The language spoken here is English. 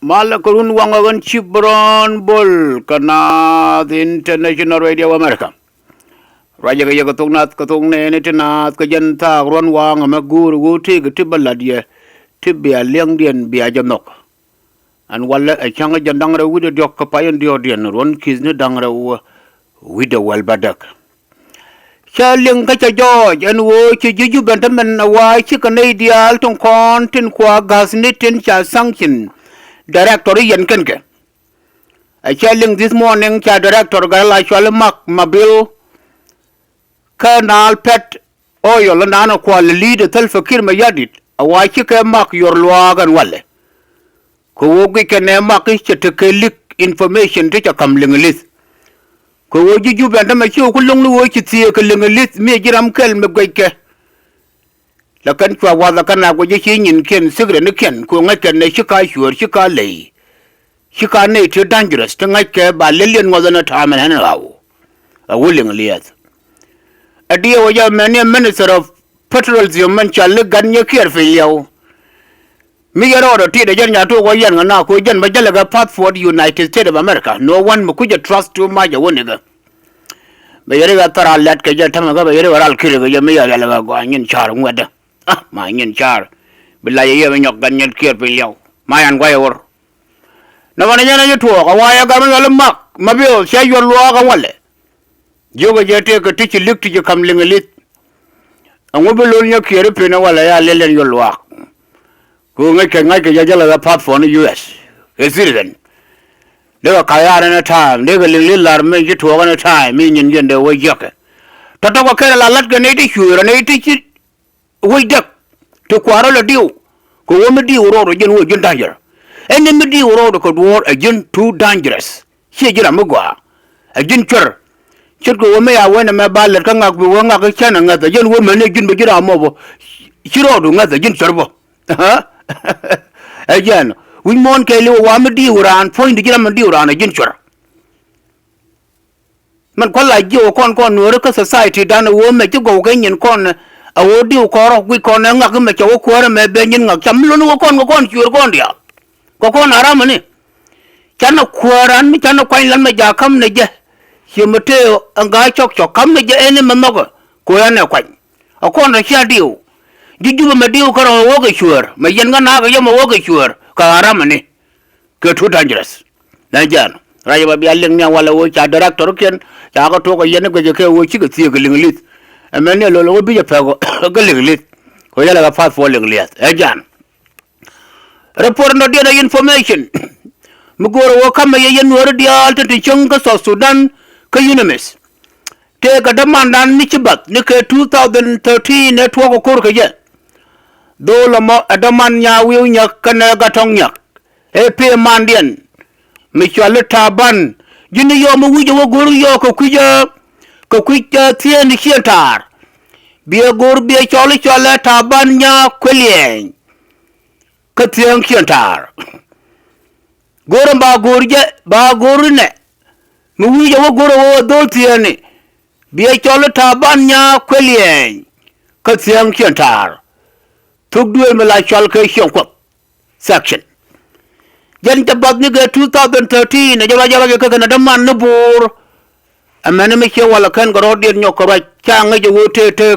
Malakurun wangagan Chibron Bull kana the International Radio America. Raja kaya katong ne tinat kajanta ron wang amagur wuti gtibaladia tibia liang dien bia jamnok. And wala a changa jandangra with a dock kapayan diodian ron kisne dangra with a well badak. Charling kacha George and wo chiju bentaman a wai chickanadia alton contin qua gas nitin cha sanction. Director Ian Kenke. I telling this morning cha director Gala Shalamak Mabil Colonel Pet Oil and Anna Qual lead a telfakir mayadit, a wachika mark your log and wale. Kowogi can mark is to take information to a coming list. Kowogi you bent a macho long watch it see a list, me Jiram Kel Mugake. La country was a cana with in Ken Sigren Ken, Kungakan, Shika sure, Shika lay. Shika nature dangerous, Tangaka by Lillian was on a time and anyhow. A willingly yes. A dear was many minister of petroleum and shall look at your carefully. Me or order tea the Jenya to Wayan and now Kujan Majalaga path for the United States of America. No one could trust too much a winner. Bayariga Tara let Kajatamaga, I'll kill you, may I going in charm weather. Ah, my in char. Belay even your gun care for you. My and wire. No one you talk, a wire government a mark. Mabil, say your log a wallet. You will take a teacher look to you come lit. And we will only your care pin a while I lay your log. Go make a yajala apart for the US. A citizen. They were kayar in a time, they will little make it to one a time, meaning in the way jacket. Tatawa Kerala let the native sure and 80. Wait up to quarrel a deal. Go on the deal or again with danger. And in the deal or could war again too dangerous. She get a mugwa. A ginger. Should go me I went a mabal at Kangak with one of the channel at the young woman again to get a mobile. She wrote on the ginger. Again, we won't kill you one deal around point to get a deal on a ginger. Man call like you con worker society done a woman to go Kenyan corner. A would do call we con and not make a quarter may be in a chamlun con your gondia. Cocon aramani. Cana quaran, Cana quine lamaja come neja. She mateo and guy chok come neja any manoga. Coana quine. A corner shall do. Did you a deal car on walker sure? My young naga yama walker sure. Caramani. Get too dangerous. Najan. Raya be a lingna while I watch a director can. Yaga talk a yanaka which you could see a lit. And many will be a pego, a gulling lit. Coyala a fast falling lit. Again. Report no data information. Mugoro will come a N.I.R.A the altar to Chunkas of Sudan, Kayunamis. Take a demand on Michibat, Nika 2013 network of Kurkaja. Dolamo Adamanya will yak Kanagatonyak. A.P. Mandian. Michaleta Ban. Junior Mujo Guru Yoko Kuja. Kukwita Tien Hiatar. Be a good be a jolly tabanya Kuɛliɛny Nuëri Hiatar. Goramba Gorja Bagorine. Muja Goro Doltiani. Be a jolly tabanya Kuɛliɛny Hiatar. Took duel Malachalka Shonko. Section. Jenta Badniga 2013, a Java Canada man no bore. A man make you while a can go out in your correct chang you would take a